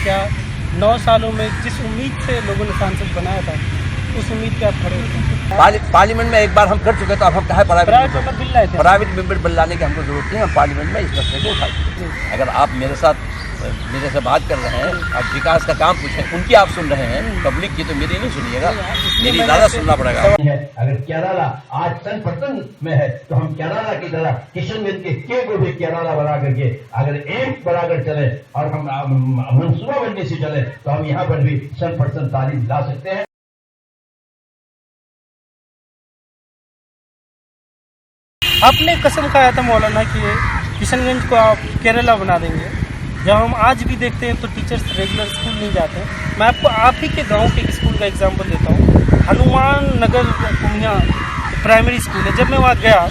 क्या 9 सालों में जिस उम्मीद से लोगों ने सांसद बनाया था उस उम्मीद पे आप खड़े होते हैं। पार्लियामेंट में एक बार हम कर चुके तो अब हम कहा प्राइवेट मेंबर बिल लाए थे। प्राइवेट मेंबर बिल लाने की हमको जरूरत नहीं है। हम पार्लियामेंट में इस मसले को उठा चुके हैं। अगर आप मेरे से बात कर रहे हैं, आप विकास का काम पूछें, उनकी आप सुन रहे हैं पब्लिक की, तो मेरी नहीं सुनिएगा, मेरी ज़्यादा सुनना पड़ेगा। अगर केरला आज संपतन में है तो हम केरला की तरह किशनगंज के को भी केरला बना करके अगर एम्स बनाकर चले और हम मनसूबा बनने से चले तो हम यहाँ पर भी 100% तालीम ला सकते हैं। आपने कसम खाया था मौलाना कि किशनगंज को आप केरला बना देंगे। जब हम आज भी देखते हैं तो टीचर्स रेगुलर स्कूल नहीं जाते हैं। मैं आपको आप ही के गांव के एक स्कूल का एग्जांपल देता हूँ। हनुमान नगर कुमिया प्राइमरी स्कूल है। जब मैं वहाँ गया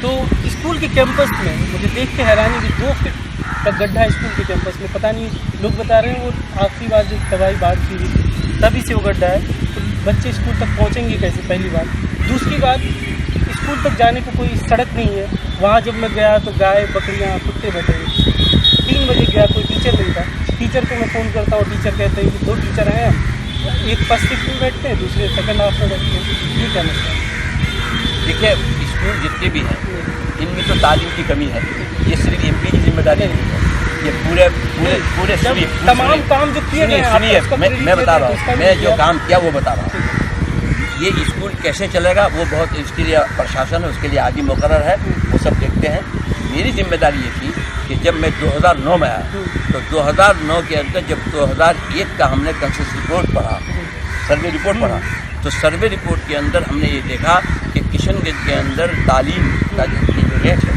तो स्कूल के कैंपस में मुझे देख के हैरानी हुई, 2 फीट का गड्ढा है स्कूल के कैंपस में। पता नहीं, लोग बता रहे हैं वो आखिरी बार जो तबाही बाढ़ की हुई तभी से वो गड्ढा है। तो बच्चे स्कूल तक पहुँचेंगे कैसे, पहली बात। दूसरी बात, स्कूल तक जाने को कोई सड़क नहीं है। वहाँ जब मैं गया तो गाय बकरियाँ कुत्ते बैठे हुए। 3 बजे गया, कोई टीचर नहीं था। टीचर को मैं फ़ोन करता हूँ, टीचर कहते हैं कि 2 टीचर आए हैं, एक फर्स्ट शिफ्ट में बैठते हैं, दूसरे सेकंड हाफ में बैठते हैं। ये क्या मसला है? देखिए, स्कूल जितने भी हैं इनमें तो तालीम की कमी है। ये सिर्फ एमपी की जिम्मेदारी नहीं है, ये पूरे तमाम काम जो किए गए सुनिए, मैं बता रहा हूँ, मैं जो काम किया वो बता रहा हूँ। ये स्कूल कैसे चलेगा वो बहुत, इसके लिए प्रशासन है, उसके लिए आदमी मुकर्रर है, वो सब देखते हैं। मेरी जिम्मेदारी ये थी कि जब मैं 2009 में आया तो 2009 के अंदर जब 2001 का हमने कंसेस रिपोर्ट पढ़ा, सर्वे रिपोर्ट पढ़ा, तो सर्वे रिपोर्ट के अंदर हमने ये देखा कि किशनगंज के अंदर तालीम का जो रेट है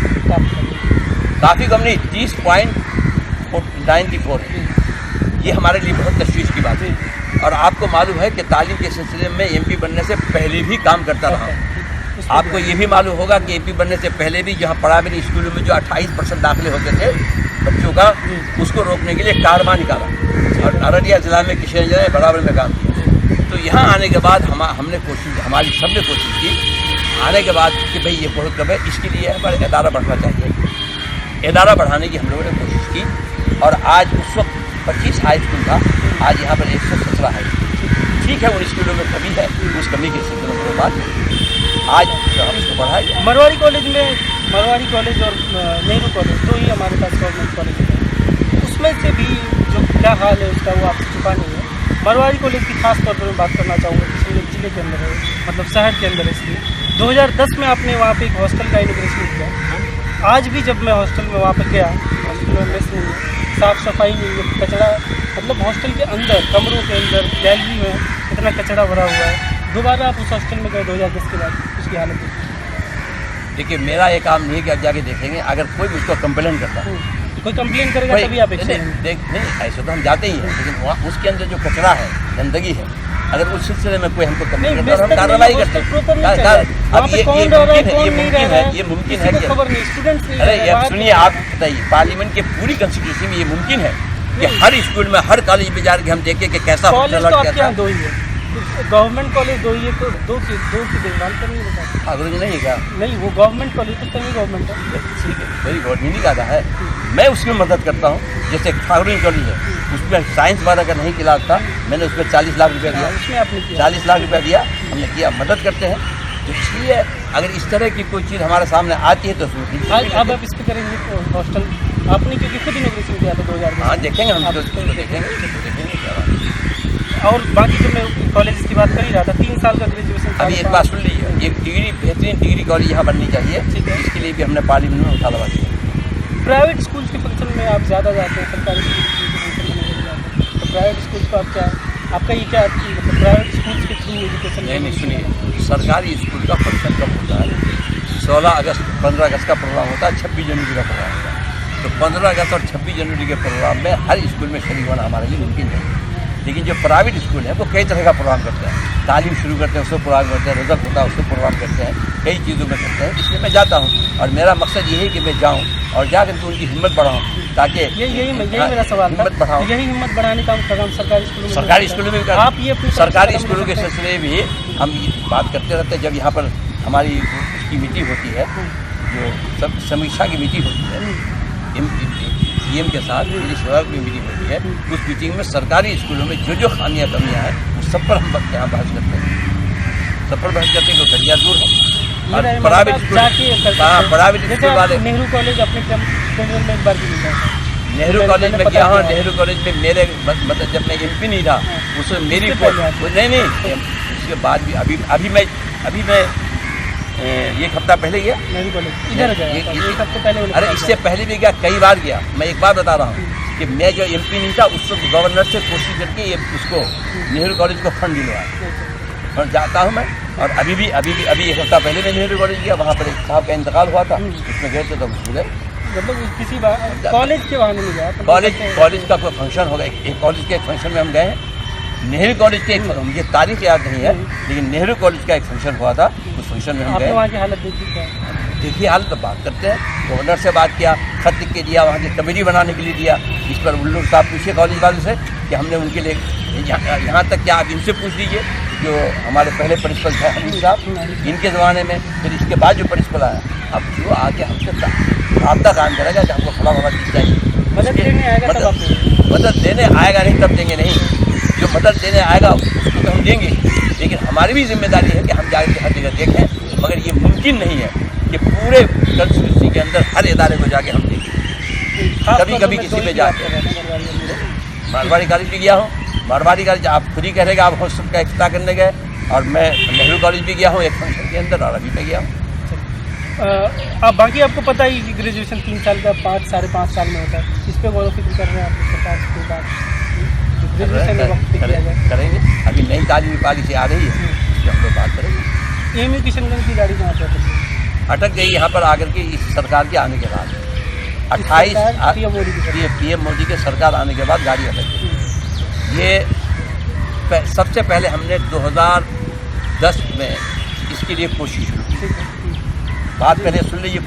काफ़ी कम नहीं, 30.94 है। ये हमारे लिए बहुत तशवीश की बात है। और आपको मालूम है कि तालीम के सिलसिले में एमपी बनने से पहले भी काम करता रहा। आपको ये भी मालूम होगा कि एमपी बनने से पहले भी जहाँ प्राइमरी स्कूलों में जो 28% दाखिले होते थे बच्चों का, उसको रोकने के लिए कारवां निकाला और अररिया जिला में किशनगंज जिला में बराबर में काम किया। तो यहाँ आने के बाद हमारी सबने कोशिश की आने के बाद कि भाई ये बहुत कम है, इसके लिए हमारा इदारा बढ़ना चाहिए। इदारा बढ़ाने की हम लोगों ने कोशिश की और आज उस वक्त 25 हाई स्कूल था, आज यहाँ पर 117 हाई स्कूल। ठीक है, उन स्कूलों में कमी है, उस कमी के सिलसिले में बात आज हम इसको बढ़ाएंगे। मरवाड़ी कॉलेज और नेहरू कॉलेज तो ही हमारे पास गवर्नमेंट कॉलेज है। उसमें से भी जो क्या हाल है उसका वो आपसे छुपा नहीं है। मरवाड़ी कॉलेज की खास तौर पर मैं बात करना चाहूँगा, किशनगंज जिले के अंदर है, मतलब शहर के अंदर है। इसलिए 2010 में आपने वहाँ पे एक हॉस्टल का इनॉग्रेशन किया। आज भी जब मैं हॉस्टल में वहाँ पर गया, हॉस्टल में मेस नहीं है, साफ़ सफाई नहीं है, कचरा, मतलब हॉस्टल के अंदर, कमरों के अंदर, गैलरी में इतना कचरा भरा हुआ है। दोबारा आप उस हॉस्टल में गए 2010 के बाद, उसकी हालत देखिए, मेरा ये काम नहीं है कि आप जाके देखेंगे। अगर कोई मुझको कंप्लेन करता है, कोई कंप्लेन करेगा तभी आप नहीं, ऐसे तो हम जाते ही हैं, लेकिन वहाँ उसके अंदर जो कचरा है, गंदगी है, अगर उस सिलसिले में कोई हमको कंप्लेन करता है हम कार्रवाई करते हैं। अब ये मुमकिन है कि अरे यार सुनिए, आप बताइए, पार्लियामेंट के पूरी कॉन्स्टिट्यूंसी में ये मुमकिन है कि हर स्कूल में, हर कॉलेज में जाकर हम देखें कि कैसा गवर्नमेंट कॉलेज 2 ही है, तो 2 की देखभाल करनी है। अगर नहीं है क्या? नहीं, वो गवर्नमेंट कॉलेज तो सेमी गवर्नमेंट है। ठीक है, वही गवर्नमेंट का है। मैं उसमें मदद करता हूँ। जैसे ठाकुर कॉलेज है, उसमें साइंस वाला का नहीं क्लास था, मैंने उसमें 40 लाख रुपया दिया। उसमें आपने 40 लाख रुपया दिया, हमने किया, मदद करते हैं। तो इसलिए अगर इस तरह की कोई चीज़ हमारे सामने आती है तो अब आप इस पर करेंगे हॉस्टल आपने, क्योंकि खुद इनोग्रेशन किया था 2000 में। हाँ, देखेंगे हम, देखेंगे क्या। और बाकी जो मैं कॉलेज की बात कर ही रहा था, 3 साल का ग्रेजुएशन। अभी एक बात सुन लीजिए, एक डिग्री, बेहतरीन डिग्री कॉलेज यहाँ बननी चाहिए। ठीक है, इसके लिए भी हमने पार्लियामेंट में उठा लगा दिया। प्राइवेट स्कूल के फंक्शन में आप ज़्यादा जाते हैं, सरकारी स्कूल के फंक्शन में नहीं जाते, तो प्राइवेट स्कूल को आप क्या, आपका ये क्या, मतलब प्राइवेट स्कूल के थ्रू एजुकेशन? नहीं, सुनिए, सरकारी स्कूल का फंक्शन कब होता है? 16 अगस्त, 15 अगस्त का प्रोग्राम होता है, 26 जनवरी का प्रोग्राम होता है। तो 15 अगस्त और 26 जनवरी के प्रोग्राम में हर स्कूल में शरीक होना हमारे लिए मुमकिन है। लेकिन जो प्राइवेट स्कूल है वो कई तरह का प्रोग्राम करते हैं, तालीम शुरू करते हैं उसको प्रोग्राम करते हैं, रिजल्ट होता है उसको प्रोग्राम करते हैं, कई चीज़ों में करते हैं। इसलिए मैं जाता हूँ और मेरा मकसद यही है कि मैं जाऊँ और जाकर के उनकी हिम्मत बढ़ाऊँ, ताकि यही मेरा सवाल था, हिम्मत बढ़ाऊँ। यही हिम्मत बढ़ाने का काम सरकारी स्कूलों में आप ये सरकारी स्कूलों के सिलसिले में भी हम बात करते रहते हैं। जब यहाँ पर हमारी उसकी मीटिंग होती है, जो सब समीक्षा की मीटिंग होती है सीएम के साथ मेरी स्वभाव की मीटिंग होती है। उस मीटिंग में सरकारी स्कूलों में जो जो खामियाँ कमियाँ हैं वो सब पर हम यहाँ बहस करते हैं, सब पर बहस करते हैं कि कमियाँ दूर हो। और प्राइवेट स्कूल वाले नेहरू कॉलेज अपने कैंपस में एक बार भी नहीं गया था। नेहरू कॉलेज में गया हूँ। नेहरू कॉलेज में मेरे मतलब जब मैं MP नहीं था उसमें मेरी नहीं उसके बाद भी अभी मैं एक हफ्ता पहले गया नेहरू कॉलेज इधर गया था, एक हफ्ते पहले। अरे इससे पहले भी गया, कई बार गया। मैं एक बात बता रहा हूँ कि मैं जो MP नहीं था उस वक्त गवर्नर से कोशिश करके ये उसको नेहरू कॉलेज को फंड दिलवाया और जाता हूँ मैं। और अभी एक हफ्ता पहले मैं नेहरू कॉलेज गया, वहाँ पर एक साहब का इंतकाल हुआ था, उसमें गए थे तो गए। मतलब किसी कॉलेज के बहाने नहीं गया, कॉलेज का कोई फंक्शन होगा, एक कॉलेज के एक फंक्शन में हम गए हैं। नेहरू कॉलेज के मुझे तारीख याद नहीं है, लेकिन नेहरू कॉलेज का एक फंक्शन हुआ था, उस फंक्शन में हम गए। वहाँ की हालत देखिए हाल तो बात करते हैं। गवर्नर से बात किया, खत लिख के दिया, वहाँ की कमेटी बनाने के लिए दिया। इस पर उल्लू साहब पूछे कॉलेज वालों से कि हमने उनके लिए यहाँ तक क्या आप इनसे पूछ लीजिए जो हमारे पहले प्रिंसिपल थे हमीद साहब, इनके ज़माने में। फिर इसके बाद जो प्रिंसिपल आया, अब जो आके हमसे आपका काम करेगा कि हमको फला चीज़ चाहिए, मदद देने आएगा तब आप मदद देने आएगा नहीं तब देंगे नहीं। जो मदद देने आएगा उसको तो हम देंगे, लेकिन हमारी भी जिम्मेदारी है कि हम जाकर हर जगह देखें। मगर ये मुमकिन नहीं है कि पूरे कंस्टिट्यूंसी के अंदर हर इदारे को जाके हम देखें। कभी किसी पे जाके मारवाड़ी कॉलेज भी गया हूँ। मारवाड़ी कॉलेज आप खुद ही कह रहे आप हॉस्टल का इफ्तिताह करने गए, और मैं नेहरू कॉलेज भी गया हूँ एक फंक्शन के अंदर, और अभी मैं गया हूँ। अब बाकी आपको पता ही कि ग्रेजुएशन 3 साल का 5 साढ़े 5 साल में होता है। इस पर गौर फिक्र कर रहे हैं आप सरकार के बाद ग्रेजुएशन करेंगे। अभी नई तालीमी पॉलिसी आ रही है, जो हम लोग बात करेंगे। AMU किशनगंज की गाड़ी कहाँ पर अटक गई यहाँ पर आकर के इस सरकार के आने के बाद 28 PM मोदी के सरकार आने के बाद गाड़ी अटक गई। ये सबसे पहले हमने 2010 में इसके लिए कोशिश शुरू की। बात पहले सुन लीजिए।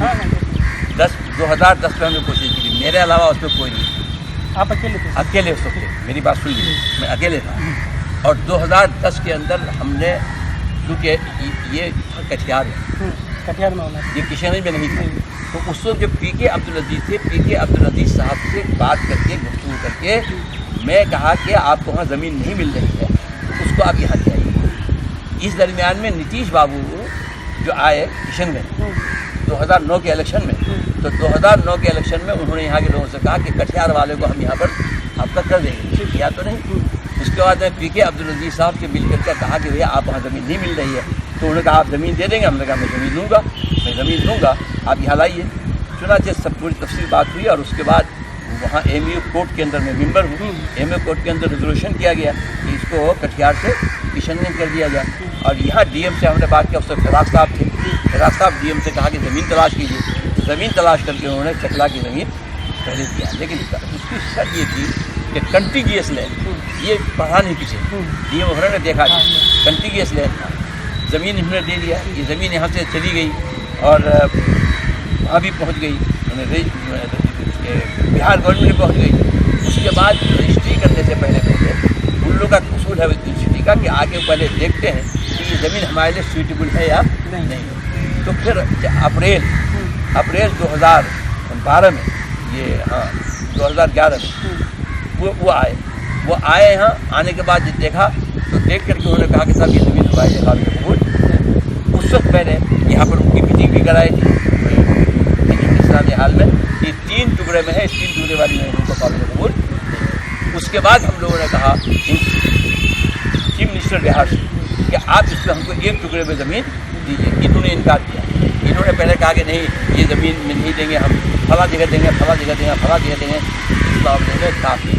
2010 में हमने कोशिश की थी, मेरे अलावा उसमें कोई नहीं। आप अकेले थे? अकेले उस वक्त, मेरी बात सुन लीजिए, मैं अकेले था। और 2010 के अंदर हमने, क्योंकि ये कटिहार में होना, ये किशनगंज में नहीं था, तो उस वक्त जो PK अब्दुल अजीज़ थे, PK अब्दुल अजीज़ साहब से बात करके गुफ्तगू करके मैं कहा कि आपको वहाँ ज़मीन नहीं मिल रही है, उसको आप यहाँ ले आइए। इस दरमियान में नीतीश बाबू जो आए किशनगंज 2009 के इलेक्शन में, तो 2009 के इलेक्शन में उन्होंने यहाँ के लोगों से कहा कि कटिहार वाले को हम यहाँ पर आपका कर देंगे, किया तो नहीं। उसके बाद मैं PK अब्दुल अजीज़ साहब से मिल करके कहा कि भैया आप वहाँ ज़मीन नहीं मिल रही है, तो उन्होंने कहा आप ज़मीन दे देंगे। हमने कहा मैं ज़मीन दूँगा, आप यहाँ लाइए। चुनाचे सब पूरी तफसील बात हुई, और उसके बाद वहाँ AMU कोर्ट के अंदर मैं मेंबर हूँ। AMU कोर्ट के अंदर रेजोल्यूशन किया गया कि इसको कटिहार से किशनगंज कर दिया जाए। और यहाँ DM से हमने बात किया, उस वक्त फिराक साहब थे। फिराक साहब DM से कहा कि ज़मीन तलाश कीजिए। ज़मीन तलाश करके उन्होंने चकला की ज़मीन पहले दिया, लेकिन उसकी शर्त ये थी कि कंटिगियस लैंड, ये पढ़ा नहीं पीछे, DM उन्होंने देखा कंटिगियस लैंड था। ज़मीन हमने दे दिया, ये ज़मीन यहाँ से चली गई और वहाँ भी पहुँच गई, बिहार गवर्नमेंट में पहुँच गई। उसके बाद रजिस्ट्री करने से पहले उन लोगों का उसूल है यूनिवर्सिटी का कि आगे पहले देखते हैं कि ये ज़मीन हमारे लिए सूटेबल है या नहीं। तो फिर अप्रैल 2012 में, ये 2011 में वो आए यहाँ। आने के बाद जब देखा तो देख करके उन्होंने कहा कि साहब ये ज़मीन हमारे लिए काबिल कबूल। उस वक्त मैंने यहाँ पर उनकी मीटिंग भी कराई थी इस्लामी हाल में, ये 3 टुकड़े में है, 3 टुकड़े वाली में उनको काबिल कबूल। उसके बाद हम लोगों ने कहा चीफ मिनिस्टर बिहार से कि आप इसमें हमको 1 टुकड़े में ज़मीन दीजिए। इन्होंने इनकार किया। इन्होंने पहले कहा कि नहीं ये ज़मीन में नहीं देंगे, हम फला जगह देंगे, फला जगह देंगे, फला जगह देंगे। इस मामले में काफ़ी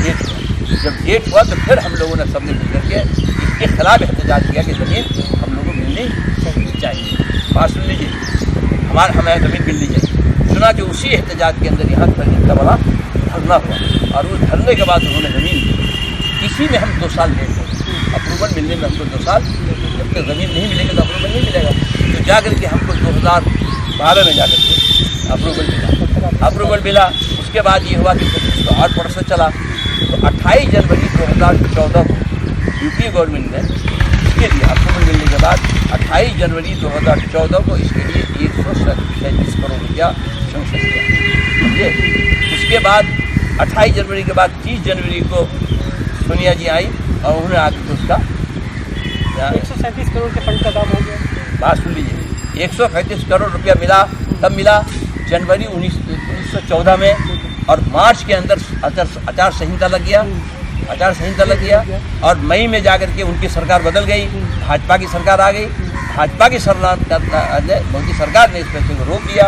लेट हुआ। जब लेट हुआ तो फिर हम लोगों ने सबने मिल करके इसके खिलाफ एहतजाज किया कि ज़मीन हम लोगों को मिलनी चाहिए। बात सुन लीजिए, हमें ज़मीन मिलनी चाहिए। सुना जो उसी एहतजाज के अंदर यहाँ पर इतना बड़ा धरना हुआ, और उस धरने के बाद उन्होंने ज़मीन दी। इसी में हम 2 साल लेट हो गए। अप्रूवल मिलने में हमको 2 साल, जब तक ज़मीन नहीं मिलेगी तो अप्रूवल नहीं मिलेगा। तो जाकर के हमको 2012 में जाकर के अप्रूवल मिला। उसके बाद ये हुआ कि इसको 8 प्रोसेस चला। तो 28 जनवरी 2014 को यूपी गवर्नमेंट ने इसके लिए अप्रूवल मिलने के बाद 28 जनवरी 2014 को इसके लिए 137 करोड़ रुपया सेंक्शन किया। उसके उसके बाद 28 जनवरी के बाद 30 जनवरी को सोनिया जी आई और उन्होंने आकर उसका 137 करोड़ के फंड का दाम हो गया। बात सुन लीजिए, 135 करोड़ रुपया मिला, तब मिला जनवरी 1914 में, और मार्च के अंदर आचार संहिता लग गया, और मई में जाकर के उनकी सरकार बदल गई, भाजपा की सरकार आ गई। भाजपा की मोदी सरकार ने इस पैसे को रोक दिया।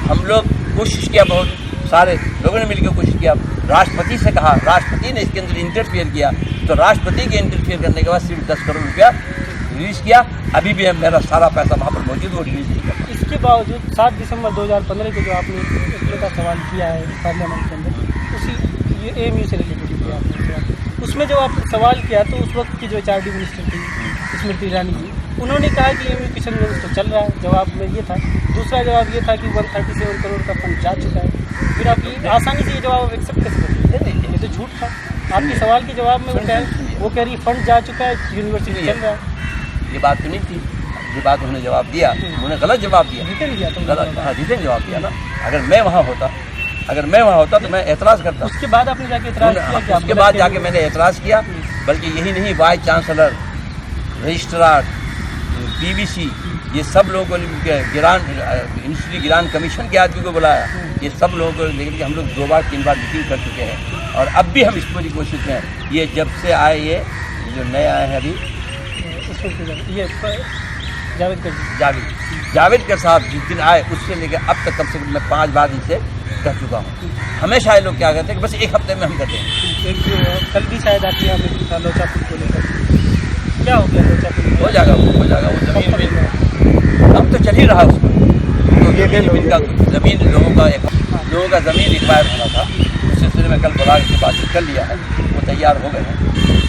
हम लोग कोशिश किया, बहुत सारे लोगों ने मिलकर कोशिश किया, राष्ट्रपति से कहा, राष्ट्रपति ने इसके अंदर इंटरफियर किया, तो राष्ट्रपति के इंटरफियर करने के बाद सिर्फ 10 करोड़ रुपया रिलीज़ किया। अभी भी मेरा सारा पैसा वहाँ पर मौजूद, वो रिलीज़ नहीं करता। इसके बावजूद 7 दिसंबर 2015 को जो आपने इतने का सवाल किया है पार्लियामेंट के अंदर, उसी ये AMU से रिलेटेड किया आपने, उसमें जब आपने सवाल किया तो उस वक्त की जो HRD मिनिस्टर थी स्मृति ईरानी जी, उन्होंने कहा कि AMU किशनगंज तो चल रहा है। जवाब में ये था। दूसरा जवाब ये था कि 137 करोड़ का फंड जा चुका है। फिर आप ये आसानी से ये जवाब एक्सेप्ट कैसे करते हैं? ये तो झूठ था। आपके सवाल के जवाब में वो कह रही फंड जा चुका है, यूनिवर्सिटी चल रहा है। ये बात तो नहीं थी, ये बात उन्होंने जवाब दिया, उन्होंने गलत जवाब दिया, रिटर्न दिया तो गलत, हाँ रिटर्न जवाब दिया ना। अगर मैं वहाँ होता तो मैं एतराज़ करता। उसके बाद आपने जाके एतराज़ किया कि उसके बाद जाके मैंने एतराज़ किया, बल्कि यही नहीं, वाइस चांसलर, रजिस्ट्रार, PVC, ये सब लोगों को, यूनिवर्सिटी गिरान कमीशन के आदमी को बुलाया, ये सब लोगों को लेकर के हम लोग 2 बार 3 बार मीटिंग कर चुके हैं, और अब भी हम इस पूरी कोशिश में हैं। ये जब से आए, ये जो नए आए हैं अभी, ये जावेदकर साहब जिस दिन आए उससे लेकर अब तक कम से कम मैं 5 बार इनसे कर चुका हूँ। हमेशा ये लोग क्या करते हैं कि बस 1 हफ्ते में हम करते हैं। एक जो कल भी शायद आपके यहाँ मीटिंग था लोचापुर को लेकर, क्या हो गया लोचापुर? हो जाएगा वो ज़मीन काम तो चल ही रहा उसमें। तो ज़मीन लोगों का ज़मीन रिक्वायर होना था, उस सिलसिले में कल बुला के बातचीत कर लिया है, वो तैयार हो गए हैं,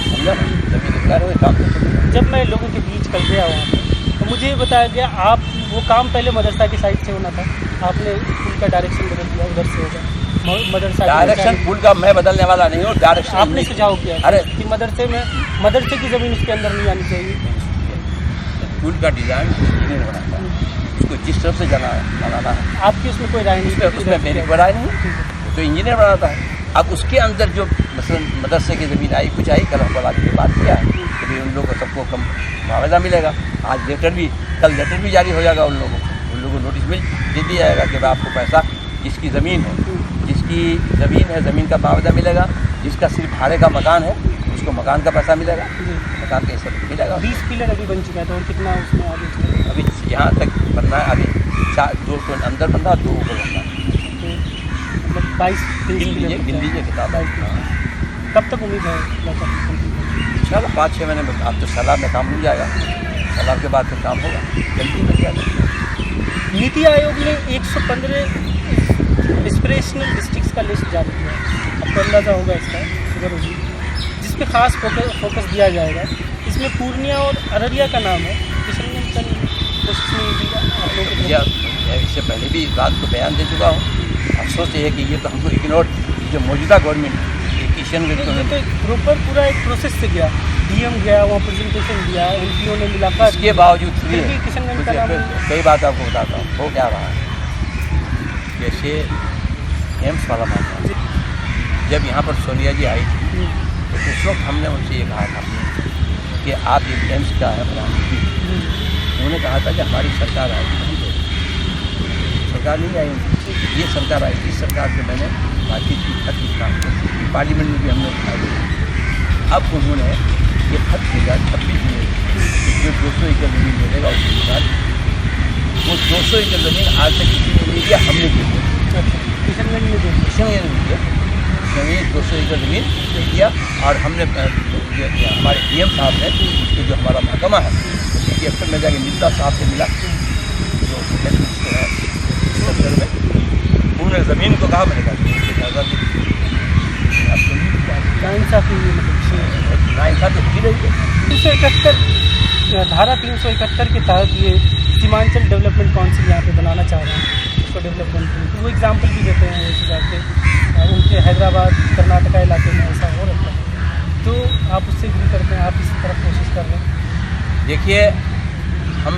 समझा ना, ज़मीन रिक्वायर हो गए, काम तो चल रहा है। जब मैं लोगों के बीच कल गया वहाँ पे, तो मुझे ये बताया गया आप वो काम पहले मदरसा की साइड से होना था, आपने पुल का डायरेक्शन बदल दिया, उधर से होगा मदरसा। डायरेक्शन पुल का मैं बदलने वाला नहीं हूँ, डायरेक्शन आपने सुझाव किया अरे कि मदरसे की ज़मीन उसके अंदर नहीं आनी चाहिए। पुल का डिज़ाइन इंजीनियर बनाता है, उसको जिस तरफ से बनाना है। आपकी उसमें कोई राय नहीं? उसमें मेरी कोई राय नहीं, तो इंजीनियर बनाता है। अब उसके अंदर जो मसलन मदरसे की ज़मीन आई, कुछ आई, कल हमको आज की बात किया है, तो उन लोगों को सबको कम मुआवजा मिलेगा। आज कल लेटर भी जारी हो जाएगा, उन लोगों को नोटिस दे दिया जाएगा कि आपको पैसा, जिसकी ज़मीन है ज़मीन का मुआवजा मिलेगा, जिसका सिर्फ भाड़े का मकान है उसको मकान का पैसा मिलेगा, मकान का हिस्सा मिलेगा। 20 पिलर अभी बन चुका है, तो और कितना उसमें आगे? अभी यहाँ तक बनना है, अभी 2 तो अंदर बनना, 2 ऊपर बनना है। मतलब 22-23 गिन लीजिए किताब। कब तक उम्मीद है? इंशाल्लाह 5-6 महीने में। आप तो सैलाब में काम हो जाएगा, सैलाब के बाद फिर काम होगा, जल्दी मिल जाएगा। नीति आयोग ने 115 एस्पिरेशनल डिस्ट्रिक्ट्स का लिस्ट जारी किया है। आपको अंदाज़ा होगा इसका, शुगर होगी, जिस पे खास फोकस दिया जाएगा। इसमें पूर्णिया और अररिया का नाम है, किशनगंज का कोशिश नहीं की आप लोगों को। इससे पहले भी इस बात को बयान दे चुका हूँ। अफसोस ये है कि ये तो हमको इग्नोर, जो मौजूदा गवर्नमेंट किशनगंज तो प्रॉपर पूरा एक प्रोसेस से गया, DM गया, वहाँ प्रेजेंटेशन दिया, MPO ने मुलाकात, इसके बावजूद फिर भी किशनगंज का नाम। कई बात आपको बताता हूँ हो क्या रहा है। जैसे एम्स वाला मामला, जब यहाँ पर सोनिया जी आई थी, तो उस वक्त हमने उनसे ये कहा था कि आप ये एम्स का है प्रधानमंत्री। उन्होंने कहा था कि हमारी सरकार आएगी, सरकार नहीं आई, ये सरकार आई। इस सरकार से मैंने बातचीत की, खत लिखा, पार्लियामेंट में भी हमने उठाया। अब उन्होंने ये खत भेजा 26 में, जो 200 एकड़ ज़मीन मिलेगा उसके बाद, वो 200 एकड़ ज़मीन आज तक किसी ने नहीं दिया, हमने दी है। किशनगंज में किशनगंज ज़मीन 200 एकड़ ज़मीन दिया, और हमने हमारे DM साहब ने, तो जो हमारा महकमा है, उसके अक्सर में जाके मिलता साहब से मिला, जो हेल्थ मिनिस्टर है सेक्टर में, उन्होंने ज़मीन को कहा, मैंने कहा नाइंसाफ़ी नाइंसाफ़ी होती रही है। 371 धारा 371 के तहत ये सीमांचल डेवलपमेंट काउंसिल यहाँ पे बनाना चाह रहे हैं, उसको डेवलपमेंट के लिए। तो वो एग्जाम्पल भी देते हैं उस हिसाब से, उनके हैदराबाद कर्नाटका इलाके में ऐसा हो रखा है। तो आप उससे एग्री करते हैं, आप इसी तरफ कोशिश कर रहे हैं? देखिए, हम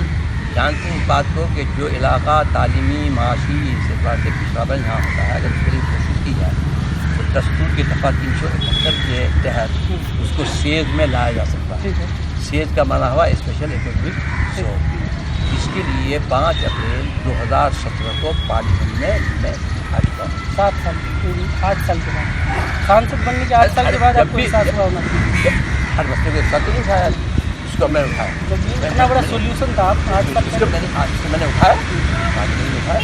जानते हैं इस बात को कि जो इलाका तालीमी, माशी से पिछड़ा यहाँ होता है, अगर इसके लिए कोशिश की जाए दस्तूर की दफ़ा 371 के तहत उसको सेज में लाया जा सकता है। ठीक है। सेज का माना हुआ स्पेशल इकोनॉमिक जोन। इसके लिए 5 अप्रैल 2017 को पार्लियामेंट में मैं भाजपा 7 साल 8 साल के बाद सांसद बनने के 8 साल के बाद आपको एहसास हुआ होना चाहिए। हर मसले को एक साथ नहीं उठाया, उसको मैं उठाया, जब ये इतना बड़ा सोल्यूशन था आप 8 साल इसको मैंने उठाया, पार्लियामेंट में उठाया,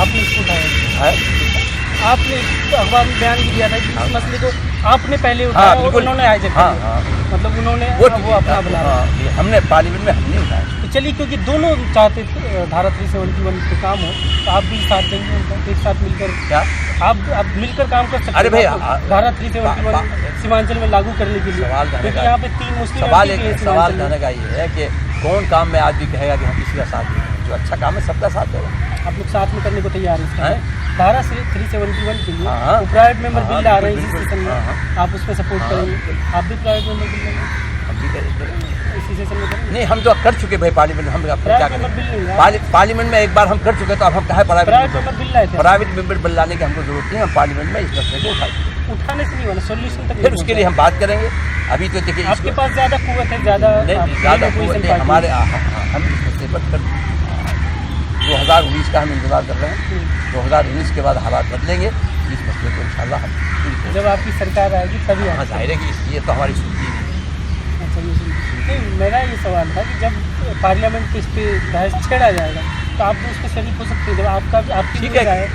आपने इसको उठाया। उठाया। आपने अखबार में बयान भी दिया था कि हाँ। इस मसले को आपने पहले उठाया और बिल्कुल। उन्होंने हाईजैक कर हाँ, लिया। हाँ। मतलब उन्होंने वो वो अपना बना रहा है। ये हमने पार्लियामेंट में हमने उठाया। तो चलिए, क्योंकि दोनों चाहते थे धारा 371 पे काम हो, तो आप भी साथ देंगे उनका, एक साथ मिलकर क्या आप मिलकर काम कर सकते हैं। अरे भैया, आपको धारा 371 सीमांचल में लागू करने के लिए, सवाल क्योंकि यहाँ पे 3 मुस्लिम सवाल MP भी हैं सवाल सीमांचल में। कहने का ये है कि कौन काम में आज भी कहेगा कि हम किसी का साथ दें? जो अच्छा काम है सबका साथ देगा। आप लोग साथ में करने को तैयार हैं इसका? हैं? धारा 371 के लिए हाँ। वो प्राइवेट मेंबर हाँ, बिल आ रहे हैं इस बिल्कुल, सेशन में, हाँ। आप उसमें सपोर्ट हाँ, करेंगे? बिल्कुल। आप भी प्राइवेट मेंबर बिल लेंगे हम भी करेंगे। इसी सेशन में करेंगे? नहीं, हम तो कर चुके भाई पार्लियामेंट में, हम क्या प्राइवेट मेंबर बिल करेंगे? नहीं है। पार्लियामेंट में एक बार हम कर चुके, तो अब हम कहे प्राइवेट प्राइवेट मेंबर बिल लाए थे, प्राइवेट मेंबर बिल लाने की हमको जरूरत नहीं है। हम पार्लियामेंट में इस मसले को उठाएंगे, उठाने से नहीं होना, सोल्यूशन तक फिर नहीं उसके लिए हम बात करेंगे। अभी तो देखिए आपके पास ज़्यादा कुव्वत है, ज़्यादा ज़्यादा कुव्वत है हमारे, हम इस मसले पर 2019 का हम इंतजार कर रहे हैं। 2019 के बाद हालात बदलेंगे, इस मसले को इंशाल्लाह हम पूरी कोशिश जब आपकी सरकार आएगी तभी हाँ, आप जाहिर है कि ये तो हमारी सूची है। नहीं, मेरा ये सवाल था कि जब पार्लियामेंट पे इस पे बहस छेड़ा जाएगा तो आप भी उसके शरीक हो सकते हैं। जब आपकी ठीक भी है। राय है,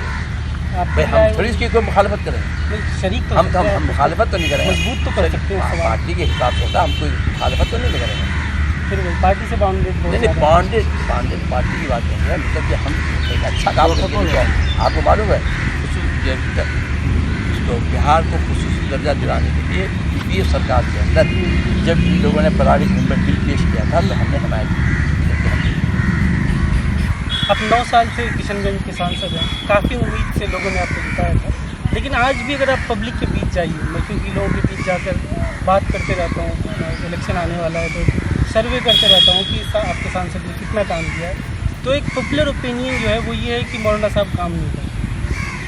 आपकी भाई राय हम थोड़ी इसकी कोई मुखालफत करेंगे, नहीं, शरीक तो हम सकते हैं, हम मुखालफत तो नहीं करेंगे, मजबूत तो कर सकते हैं हाँ, सवाल। पार्टी के हिसाब से होता है, हम कोई मुखालफत तो नहीं करेंगे। फिर वही पार्टी से बाउंडेड नहीं, बॉन्डेड पार्टी की बात नहीं है, मतलब कि हम एक अच्छा काम करके आपको मालूम है तो बिहार को खुसूसी दर्जा दिलाने के लिए यूपीए सरकार के अंदर जब इन लोगों ने प्राइवेट मेंबर बिल पेश किया था तो हमने हिमायत की। आप 9 साल से किशनगंज के सांसद हैं, काफ़ी उम्मीद से लोगों ने आपको जिताया था, लेकिन आज भी अगर आप पब्लिक के बीच जाइए, मैं क्योंकि लोगों के बीच जाकर बात करते रहता हूँ, इलेक्शन आने वाला है तो सर्वे करते रहता हूँ कि आपके सांसद ने कितना काम किया है, तो एक पॉपुलर ओपिनियन जो है वो ये है कि मौलाना साहब काम नहीं करते।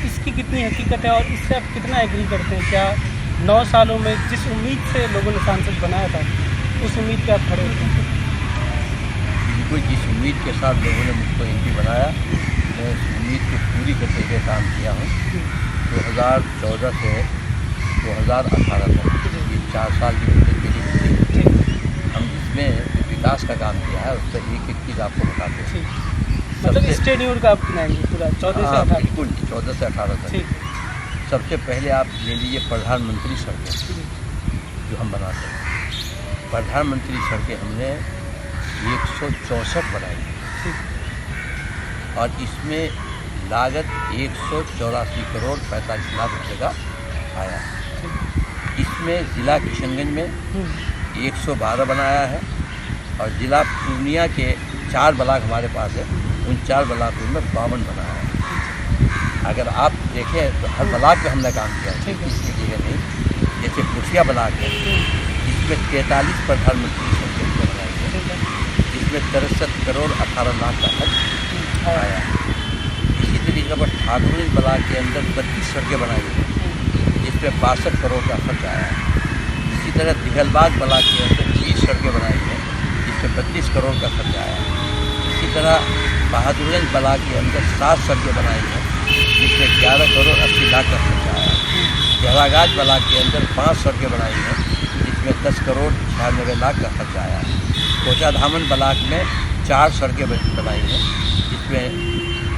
इसकी कितनी हकीकत है और इससे आप कितना एग्री करते हैं? क्या 9 सालों में जिस उम्मीद से लोगों ने सांसद बनाया था उस उम्मीद पे आप खड़े होते हैं? बिल्कुल, जिस उम्मीद के साथ लोगों ने मुझको MP बनाया, मैं उस उम्मीद को पूरी करते हुए काम किया हूँ। 2014 से 2018 तक ये 4 साल की मुद्दत के लिए हम इसमें जो विकास का काम किया है उससे एक चीज़ आपको बताते हैं। मतलब स्टेडियम का आप गिनाएंगे पूरा 14 से 18? बिल्कुल, 14 से 18 तक। ठीक। सबसे पहले आप ले लीजिए प्रधानमंत्री सड़कें जो हम बनाते हैं। प्रधानमंत्री सड़कें हमने 164 बनाई और इसमें लागत 184 करोड़ 45 लाख रुपए का आया। इसमें ज़िला किशनगंज में 112 बनाया है और ज़िला पूर्णिया के 4 ब्लॉक हमारे पास है, उन 4 ब्लॉकों में 52 बनाया है। अगर आप देखें तो हर ब्लॉक पे हमने काम किया है, किसी जगह नहीं। जैसे कुठिया ब्लॉक है, इसमें 43 प्रधानमंत्री सड़कें बनाई है, जिसमें 63 करोड़ 18 लाख का खर्च आया। इसी तरीके पर ठाकुरगंज ब्लॉक के अंदर 32 सड़कें बनाई हैं, जिसमें 62 करोड़ का खर्च आया है। इसी तरह दिघलबाग ब्लॉक के अंदर 20 सड़कें बनाई हैं, जिसमें 32 करोड़ का खर्च आया है। इसी तरह बहादुरगंज ब्लॉक के अंदर 7 सड़कें बनाई हैं, जिसमें 11 करोड़ 80 लाख का खर्च आया है। जलागाज ब्लॉक के अंदर 5 सड़कें बनाई हैं, जिसमें 10 करोड़ 96 लाख का खर्च आया है। कोचा धामन ब्लॉक में 4 सड़कें बनाई हैं, जिसमें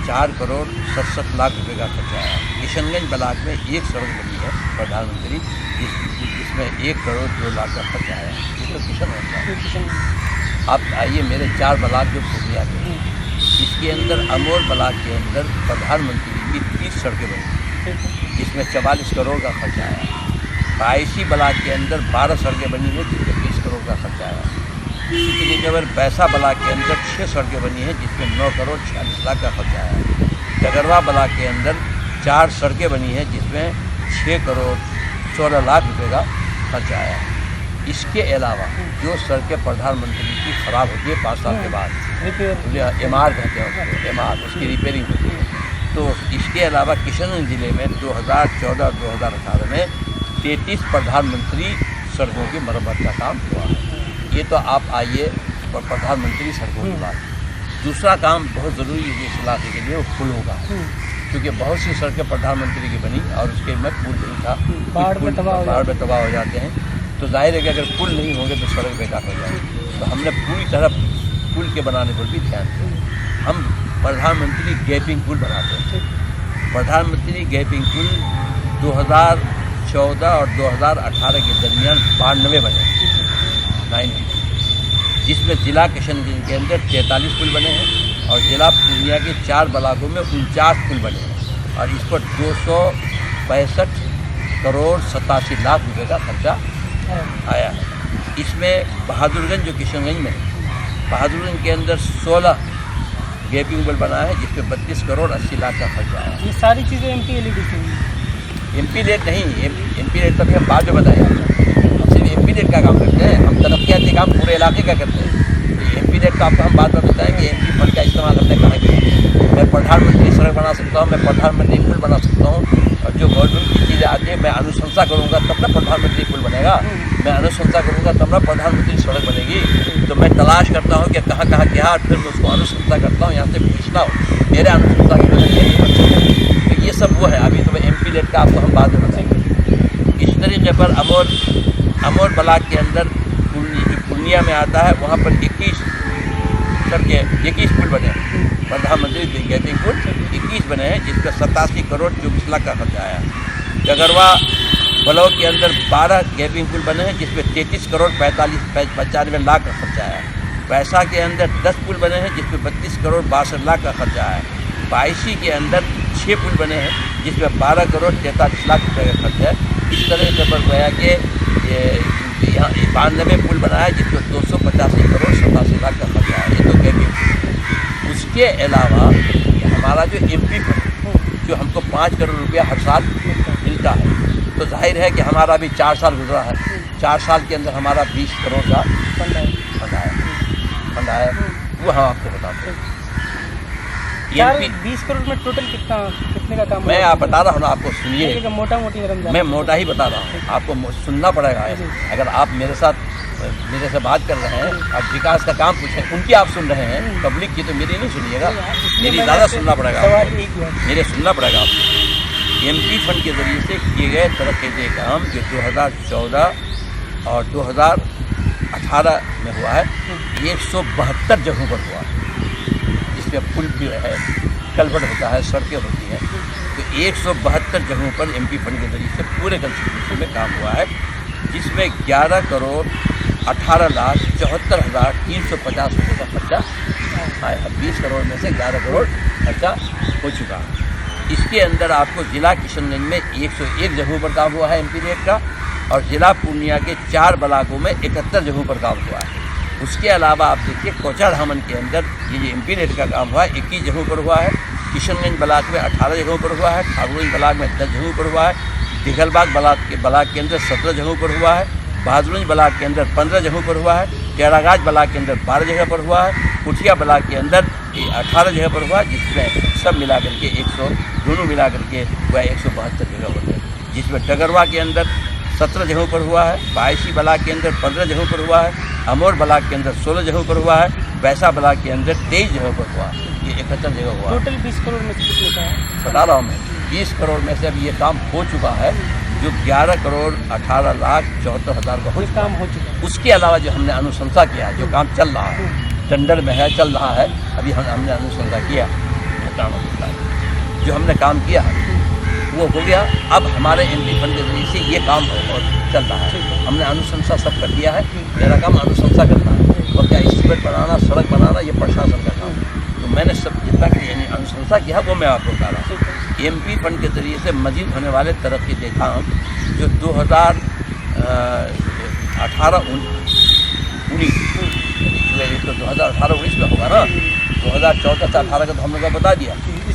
4 करोड़ 67 लाख रुपए का खर्च आया है। किशनगंज ब्लॉक में 1 सड़क बनी है प्रधानमंत्री, जिसमें 1 करोड़ 2 लाख का खर्च आया है। ये तो किशनगंज है। आप आइए मेरे 4 ब्लॉक जो पूर्णिया के हैं, इसके अंदर अमोर ब्लॉक के अंदर प्रधानमंत्री की 30 सड़कें बनी, जिसमें 44 करोड़ का खर्च आया है। बायसी ब्लॉक के अंदर 12 सड़कें बनी हैं, जिसमें 20 करोड़ का खर्च आया है। इसी तरीके पर बैसा ब्लॉक के अंदर 6 सड़कें बनी हैं, जिसमें 9 करोड़ 46 लाख का खर्च आया है। डगरवा ब्लॉक के अंदर 4 सड़कें बनी हैं, जिसमें 6 करोड़ 16 लाख रुपए का खर्च आया है। इसके अलावा जो सड़कें प्रधानमंत्री की ख़राब होती है 5 साल के बाद, MR कहते हैं उसको, MR, उसकी रिपेयरिंग होती है, तो इसके अलावा किशनगंज जिले में 2014-2018 में 33 प्रधानमंत्री सड़कों की मरम्मत का काम हुआ है। ये तो आप आइए और प्रधानमंत्री सड़कों की बात। दूसरा काम बहुत ज़रूरी है इस इलाके के लिए, वो पुलों का, क्योंकि बहुत सी सड़कें प्रधानमंत्री की बनी और उसके में पुल नहीं था, बाढ़ में तबाह हो जाते हैं। तो जाहिर है कि अगर पुल नहीं होंगे तो सड़क बेकार हो जाएगी। तो हमने पूरी तरह पुल के बनाने पर भी ध्यान दिया। हम प्रधानमंत्री गैपिंग पुल बनाते हैं। प्रधानमंत्री गैपिंग पुल 2014 और 2018 के दरमियान 92 बने, 90, जिसमेमें जिला किशनगंज के अंदर 43 पुल बने हैं और जिला पूर्णिया के 4 ब्लॉकों में 49 पुल बने हैं और इस पर 265 करोड़ 87 लाख रुपए का खर्चा आया है। इसमें बहादुरगंज जो किशनगंज में है, बहादुरगंज के अंदर 16 गैपिंग पुल बना है जिसपे 32 करोड़ 80 लाख का खर्चा आया है। ये सारी चीज़ें MP-LED की। MP-LED नहीं, MP-LED तक हम बाद में बताएंगे। हम सिर्फ MP-LED का काम करते हैं, हम तरक्याती काम पूरे इलाके का करते हैं। MP-LED का आपको हम बाद में बताएंगे। MP फंड का इस्तेमाल हमने कहाँ किया। मैं प्रधानमंत्री सड़क बना सकता हूँ, मैं प्रधानमंत्री पुल बना सकता हूँ, और जो गवर्नमेंट की चीज़ें आती है मैं अनुशंसा करूँगा तब ना प्रधानमंत्री पुल बनेगा, मैं अनुशंसा करूँगा तब ना प्रधानमंत्री सड़क बनेगी। तो मैं तलाश करता हूँ कि कहाँ कहाँ क्या, और फिर मैं उसको अनुशंसा करता हूँ, यहाँ से पूछना हो मेरे अनुशंसा के बगैर ये नहीं बन सकता। तो ये सब वो है। अभी तो मैं MP-LED का आपको हम बाद में बताएंगे। इस तरीके पर अमोर ब्लॉक के अंदर पूर्णिया में आता है, वहाँ पर 21 पुल बने हैं। प्रधानमंत्री गैपिंग पुल 21 बने हैं जिसमें 87 करोड़ 24 लाख का खर्चा आया। डगरवा ब्लॉक के अंदर 12 गैपिंग पुल बने हैं जिसमें 33 करोड़ 95 लाख का खर्चा आया। पैसा के अंदर 10 पुल बने हैं जिसमें 32 करोड़ 62 लाख का खर्चा आया। बाईसी के अंदर 6 पुल बने हैं जिसमें 12 करोड़ 43 लाख रुपये का खर्चा है। इस तरह से पर गया कि यहाँ 92 पुल बना है जिसमें 285 करोड़ 87 लाख का खर्चा है। ये तो गैपिंग। उसके अलावा हमारा जो MP फंड जो हमको 5 करोड़ रुपया हर साल मिलता है, तो जाहिर है कि हमारा अभी 4 साल गुजरा है। 4 साल के अंदर हमारा 20 करोड़ का फंड आया, वो हम आपको बताते हैं। 20 करोड़ में टोटल कितने का काम? मैं आप बता रहा हूँ ना, आपको सुनिए। मोटा मोटी मैं मोटा ही बता रहा हूँ, आपको सुनना पड़ेगा। अगर आप मेरे से बात कर रहे हैं, आप विकास का काम पूछें, उनकी आप सुन रहे हैं, पब्लिक की तो मेरी नहीं सुनिएगा, मेरी ज़्यादा सुनना पड़ेगा, मेरे सुनना पड़ेगा आपको। MP फंड के जरिए से किए गए तरक्की के काम जो 2014 और 2018 में हुआ है, 172 जगहों पर हुआ है, जिसमें पुल भी है, कलवट होता है, सड़कें होती हैं। तो 172 जगहों पर MP फंड के जरिए से पूरे कंस्टिट्यूंसी में काम हुआ है, जिसमें 11 करोड़ 18 लाख 74,350 रुपये का खर्चा आया। 20 करोड़ में से 11 करोड़ खर्चा हो चुका है। इसके अंदर आपको जिला किशनगंज में 101 जगहों पर काम हुआ है MP-LED का, और जिला पूर्णिया के 4 ब्लॉकों में 71 जगहों पर काम हुआ है। उसके अलावा आप देखिए कोचाधामन के अंदर ये जो MP-LED का काम हुआ है 21 जगहों पर हुआ है। किशनगंज ब्लॉक में 18 जगहों पर हुआ है। ठाकुरगंज ब्लॉक में 10 जगहों पर हुआ है। दिघलबाग ब्लॉक के अंदर 17 जगहों पर हुआ है। बहादुरगंज ब्लॉक के अंदर 15 जगहों पर हुआ है। टेरागाज ब्लॉक के अंदर 12 जगह पर हुआ है। कुठिया ब्लॉक के अंदर 18 जगह पर हुआ, जिसमें सब मिलाकर के 100 दोनों मिलाकर के वह 172 जगह पर है। जिसमें डगरवा के अंदर 17 जगहों पर हुआ है। बायसी ब्लॉक के अंदर 15 जगहों पर हुआ है। अमोर ब्लॉक के अंदर 16 जगहों पर हुआ है। वैसा ब्लॉक के अंदर 23 जगहों पर हुआ। ये 71 जगह हुआ। टोटल 20 करोड़ में से कितने का है बता रहा हूँ मैं। 20 करोड़ में से अब ये काम हो चुका है, जो 11 करोड़ 18 लाख 74 हज़ार का कोई काम हो चुका है। उसके अलावा जो हमने अनुशंसा किया, जो काम चल रहा है, टेंडर में है, चल रहा है, अभी हमने अनुशंसा किया, जो हमने काम किया वो हो गया। अब हमारे MP फंड के जरिए से ये काम और चल रहा है। हमने अनुशंसा सब कर दिया है। मेरा काम अनुशंसा करना है, और क्या एस्टीमेट बनाना, सड़क बनाना, ये प्रशासन का काम है। तो मैंने सब जितना कि यानी अनुशंसा किया वो मैं आपको बता रहा हूँ। MP फंड के जरिए से मजीद होने वाले तरक्की के काम जो 2018-19 तो 2018-19 में होगा ना, 2014-18 का तो हम लोग को बता दिया।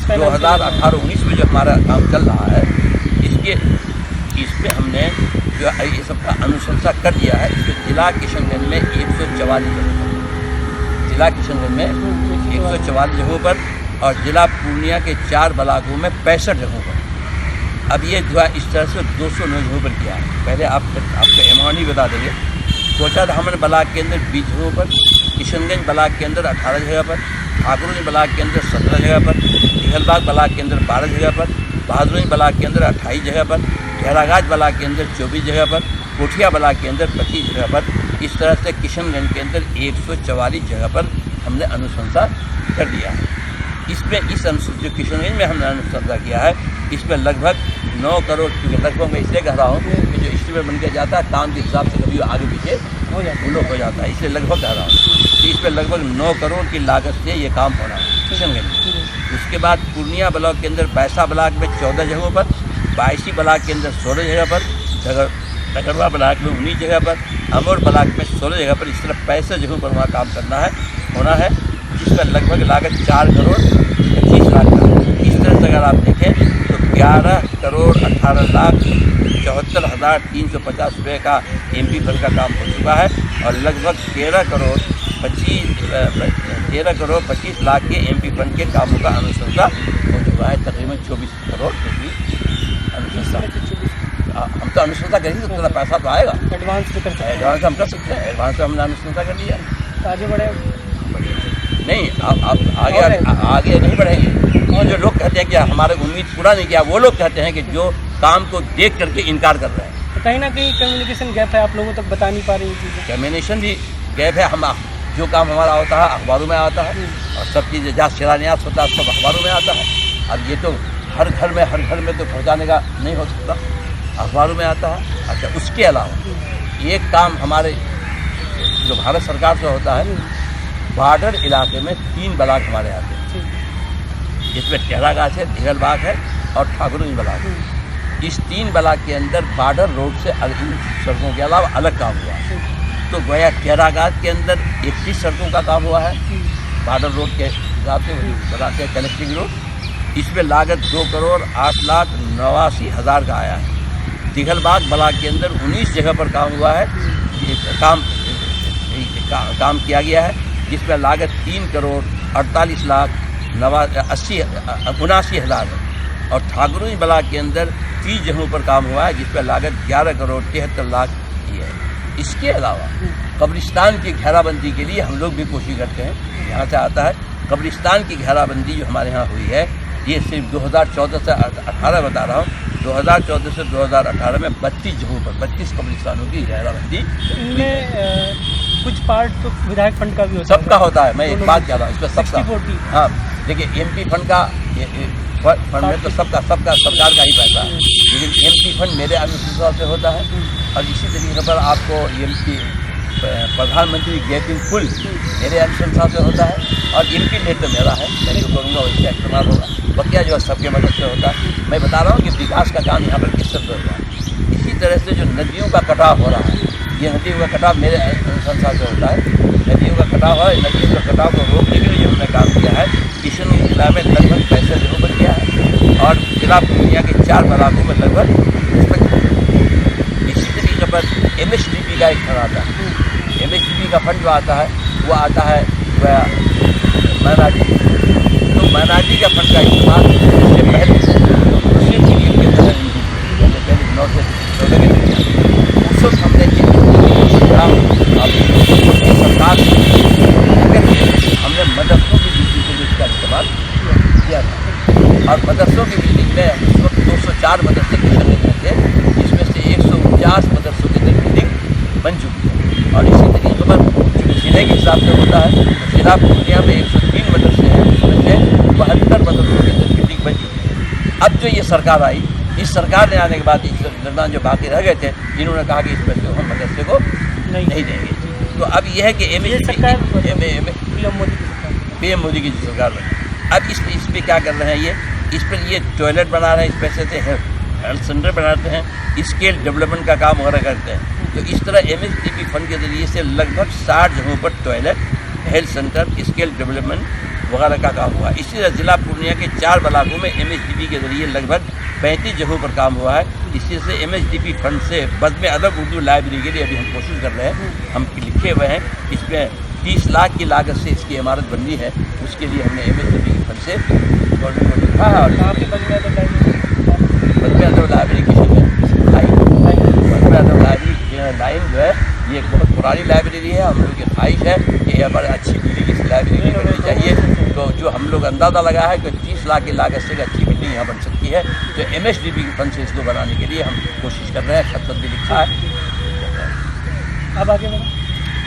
2018-19 में जो हमारा काम चल रहा है, इसमें हमने जो ये सबका अनुशंसा कर दिया है। इसमें जिला किशनगंज में 144 जगहों पर, जिला किशनगंज में 144 जगहों पर और जिला पूर्णिया के 4 ब्लॉकों में 65 जगहों पर। अब ये जो है इस तरह से 209 जगहों पर किया है। पहले आपको अमाउंट ही बता देंगे। कोचाधामन ब्लॉक के अंदर 20 जगहों पर, किशनगंज ब्लॉक के अंदर 18 जगह पर, ठाकुरगंज ब्लॉक के अंदर 17 जगह पर, दिघलबाग ब्लॉक के अंदर 12 जगह पर, बहादुरगंज ब्लॉक के अंदर 28 जगह पर, खैरागाज ब्लॉक के अंदर 24 जगह पर, कोठिया ब्लॉक के अंदर 25 जगह पर। इस तरह से किशनगंज के अंदर 144 जगह पर हमने अनुशंसा कर दिया है। इसमें जो किशनगंज में हमने अनुशंसा किया है, इसमें लगभग 9 करोड़, क्योंकि लगभग मैं इसलिए कह रहा हूँ कि जो एस्टीमेट बन के जाता है काम के हिसाब से कभी आगे पीछे हो जाता है, इसलिए लगभग कह रहा हूँ कि इसमें लगभग 9 करोड़ की लागत से ये काम होना है किशनगंज। उसके बाद पूर्णिया ब्लॉक के अंदर बैसा ब्लॉक में 14 जगहों पर, बायसी ब्लॉक के अंदर 16 जगह पर, डगरवा ब्लॉक में 19 जगह पर, अमोर ब्लॉक में 16 जगह पर, इस तरह 65 जगहों पर वहाँ काम होना है, जिसका लगभग लागत 4 करोड़ 25 लाख का। इस तरह से अगर आप देखें तो 11 करोड़ 18 लाख 74,350 रुपये का MP फंड का काम हो चुका है और लगभग 13 करोड़ 25 लाख के MP फंड के कामों का अनुशंसा हो चुका है। तकरीबन 24 करोड़ की अनुशंसा। हम तो अनुशंसा करेंगे तो थोड़ा पैसा तो आएगा। एडवांस भी कर सकते हैं। एडवांस हम कर सकते हैं, एडवांस तो हमने अनुशंसा कर लिया। तो आगे बढ़े नहीं, आप आगे नहीं बढ़ेंगे। और जो लोग कहते हैं कि हमारे उम्मीद पूरा नहीं किया, वो लोग कहते हैं कि जो काम को देख करके इनकार कर रहे हैं। तो कहीं ना कहीं कम्युनिकेशन गैप है, आप लोगों तक बता नहीं पा रही चीज़ें। कम्युनिकेशन भी गैप है। हम जो काम हमारा होता है अखबारों में आता है और सब चीज़ें जहाँ शिलान्यास होता है सब अखबारों में आता है। अब ये तो हर घर में तो पहुँचाने का नहीं हो सकता, अखबारों में आता है। अच्छा, उसके अलावा एक काम हमारे जो भारत सरकार से होता है, बॉर्डर इलाके में 3 ब्लॉक हमारे आते हैं, जिसमें खैरागाज है, दिघलबाग है और ठाकुरगंज ब्लॉक है। इस 3 ब्लॉक के अंदर बॉर्डर रोड से इन सड़कों के अलावा अलग काम हुआ है। तो गोया खैरागाज के अंदर 31 सड़कों का काम हुआ है बॉर्डर रोड के हिसाब से, बताते हैं कनेक्टिंग रोड। इसमें लागत 2 करोड़ 8 लाख 89 हज़ार का आया है। दिघलबाग ब्लॉक के अंदर 19 जगह पर काम हुआ है, काम किया गया है, जिसमें लागत 3 करोड़ 48 लाख 79 हज़ार है। और ठाकुरगंज ब्लॉक के अंदर 30 जगहों पर काम हुआ है, जिसमें लागत 11 करोड़ 73 लाख की है। इसके अलावा कब्रिस्तान की घेराबंदी के लिए हम लोग भी कोशिश करते हैं। यहाँ से आता है कब्रिस्तान की घेराबंदी जो हमारे यहाँ हुई है, ये सिर्फ 2014 से 18 बता रहा हूँ, 2014 से 2018 में 32 जगहों पर 32 कब्रिस्तानों की घेराबंदी। इनमें कुछ पार्ट तो विधायक फंड का भी होता है, सबका होता है। मैं एक बात कह रहा हूँ, इसमें सबका। 60-40। हाँ, देखिए MP फंड का फंड में तो सबका सरकार का ही पैसा है, लेकिन MP फंड मेरे अनुसार से होता है। और इसी तरीके पर आपको MP प्रधानमंत्री गेटिंग फुल मेरे अनुशंसा से होता है और MP नेट तो मेरा है, मैं जो करूँगा उसका इस्तेमाल होगा। बकिया जो है सबके मदद से होता है। मैं बता रहा हूँ कि विकास का काम यहाँ पर किस तरह से होता है। इसी तरह से जो नदियों का कटाव हो रहा है, ये नदियों का कटाव मेरे अनुशंसा से होता है। नदियों का कटाव है, नदियों का कटाव को रोकने के लिए हमने काम किया है। किशनगंज जिला में लगभग 65 जगहों पर किया है और जिला पूर्णिया के 4 ब्लॉकों में लगभग। इसी तरीके पर MSDP का एक फंड आता है। MSDP का फंड जो आता है वो आता है माइनॉरिटी। तो माइनॉरिटी का फंड का इस्तेमाल इससे पहले मुस्लिम मीडियम के तरह पहले 9 से 14 के तरीके उस वक्त हमने सरकार हमने मदरसों की बिजली के लिए इसका इस्तेमाल किया था। और मदरसों की बिजली में उस वक्त 204 मदरसे किशनगंज में थे, जिसमें से 149 मदरसों के अंदर बिल्डिंग बन चुकी है। और इसी तरीके पर जिले के हिसाब से होता है, तो जिला पूर्णिया में 103 मदरसे हैं, जिसमें से 72 मदरसों के अंदर बिल्डिंग बन चुकी है। अब जो ये सरकार आई, इस सरकार ने आने के बाद इस दरमियान जो बाकी रह गए थे, इन्होंने कहा कि इस पैसे को हम मदरसे को नहीं देंगे। तो अब यह है कि PM मोदी की सरकार बनी। अब इस पर क्या कर रहे हैं, इस पर ये टॉयलेट बना रहे हैं, इस पैसे से हेल्थ सेंटर बनाते हैं, स्किल डेवलपमेंट का काम वगैरह करते हैं। तो इस तरह MSDP फंड के ज़रिए से लगभग 60 जगहों पर toilet, health centre, skill development वगैरह का काम हुआ। इसी तरह जिला पूर्णिया के 4 ब्लॉकों में MSDP के ज़रिए लगभग 35 जगहों पर काम हुआ है। इसी से MSDP फंड से बज़्म अदब उर्दू लाइब्रेरी के लिए अभी हम कोशिश कर रहे हैं, हम लिखे हुए हैं, इसमें 30 लाख की लागत से इसकी इमारत बननी है। उसके लिए हमने MSDB के फंड से गवर्नमेंट को लिखा है। और कहाँ पे बजमे आदम लाइब्रेरी? बजमे आदम लाइब्रेरी किशनगंज बजमे आदम लाइब्रेरी लाइन जो है ये एक बहुत पुरानी लाइब्रेरी है। हम लोग की ख्वाहिश है कि यह बड़ी अच्छी बिल्डिंग इस लाइब्रेरी की बननी चाहिए। तो जो हम लोग अंदाज़ा लगा है कि 30 लाख की लागत से एक अच्छी बिल्डिंग यहाँ बन सकती है। तो MSDB के फंड से इसको बनाने के लिए हम कोशिश कर रहे हैं। खत भी लिखा है, अब आगे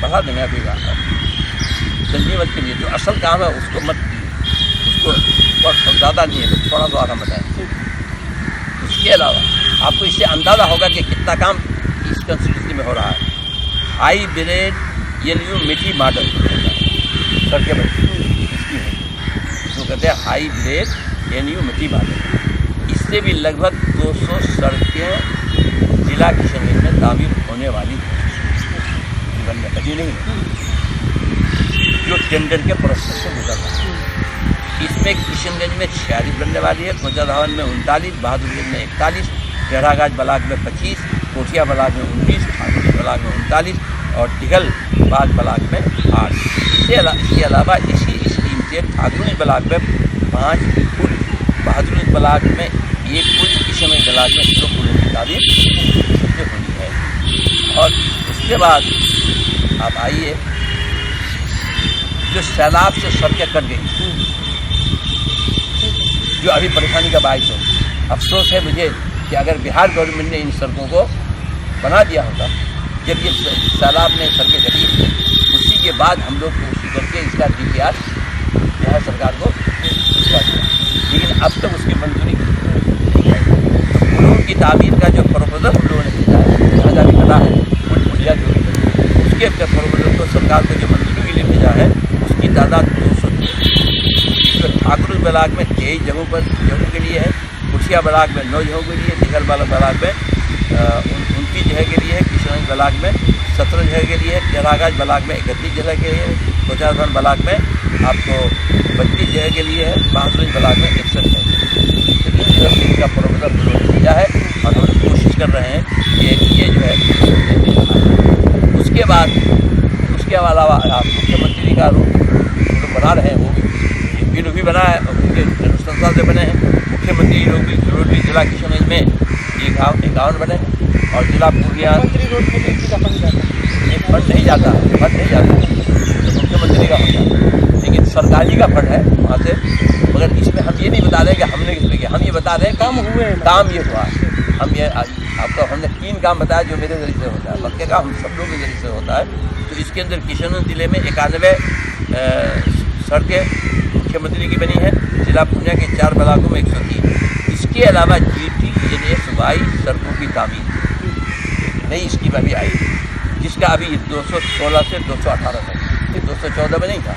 बढ़ा देंगे। अभी जल्दी मत के लिए जो असल काम है उसको मत, उसको बहुत ज़्यादा नहीं है, थोड़ा सा आराम बताएं। इसके अलावा आपको इससे अंदाज़ा होगा कि कितना काम इस कंस्टिट्यूंसी में हो रहा है। हाई ब्रेड NU मिट्टी मॉडल सड़कें बनती हैं, इसको कहते हैं हाई ब्रेड NU मिट्टी मॉडल। इससे भी लगभग 200 सड़कें जिला किशनगंज में तामीर होने वाली बनने लगी नहीं, जो टेंडर के प्रोसेस से गुजर रहा है। इसमें किशनगंज में 46 बनने वाली है, कोचा धावन में 39, बहादुरगंज में 41, टेढ़ागाज ब्लॉक में 25, कोठिया ब्लॉक में 19, ठाकुर ब्लॉक में 39 और टिगल बाग ब्लॉक में 8। इसके अलावा इसी स्कीम से ठाकुर ब्लॉक में 5 पुल, बहादुरगंज ब्लॉक में 1 पुल, किशनगंज ब्लॉक में 2 पुलों की तारीफ होनी है। और उसके बाद आप आइए, जो सैलाब से सड़कें कट गई, जो अभी परेशानी का बाइस हो, अफसोस है मुझे कि अगर बिहार गवर्नमेंट ने इन सड़कों को बना दिया होता, जब ये सैलाब ने सड़कें कटी, उसी के बाद हम लोग कोशिश करके इसका DPR बिहार सरकार को भिजवा दिया, लेकिन अब तक उसकी मंजूरी नहीं है। पुलों की तामीर का जो प्रपोजल हम लोगों ने भेजा है, जहाँ जहाँ भी कटा है पुल पुलिया जो उसके प्रपोजल को सरकार को जो मंजूरी के लिए भेजा है उसकी तादाद 200 इसमें ठाकुर ब्लॉक में 23 जगहों के लिए है, कुठिया ब्लॉक में 9 जगहों के लिए, दिघल वाला ब्लॉक में 29 जगह के लिए है, किशनगंज ब्लॉक में 17 जगह के लिए है, टेढ़ागाज ब्लॉक में 31 जगह के लिए है, कोचाधावन ब्लॉक में आपको 32 जगह के लिए है, बहादुरगंज ब्लॉक में 61 जगह। तो इस तरह से इसका प्रपोजल उन्होंने भेजा है और हम लोग कोशिश कर रहे हैं कि ये जो है उसके अलावा आप मुख्यमंत्री का रूप बना रहे हैं, वो भी भी बना है, उनके संस्था से बने हैं। मुख्यमंत्री रोड भी जिला किशनगंज में 51 बने हैं और जिला पूर्णिया रोड के लिए फंड नहीं जाता तो मुख्यमंत्री का होता है, लेकिन सरकारी का फंड है वहाँ से। मगर इसमें हम ये नहीं बता रहे कि हमने किस लिए, हम ये बता रहे हैं काम ये हुआ। हम ये आपको हमने 3 काम बताया जो मेरे जरिए से होता है, बाकी काम हम सब लोगों के जरिए से होता है। तो इसके अंदर किशनगंज जिले में 91 सड़कें मुख्यमंत्री की बनी है, जिला पूर्णिया के 4 ब्लॉकों में 103। इसके अलावा GTNSY सड़कों की तामीर नई स्कीम अभी आई, जिसका अभी 216 से 218 तक, 214 में नहीं था,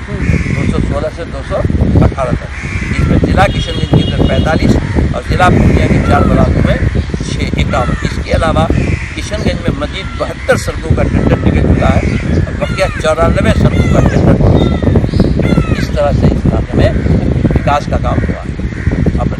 216 से 218 तक। इसमें जिला किशनगंज के अंदर 45 और जिला पूर्णिया के 4 ब्लॉकों में 51। इसके अलावा किशनगंज में मजीद 72 सड़कों का टेंडर निकल चुका है और बकिया 94 सड़कों का टेंडर। इस तरह से इस इलाके में विकास का काम हुआ। अब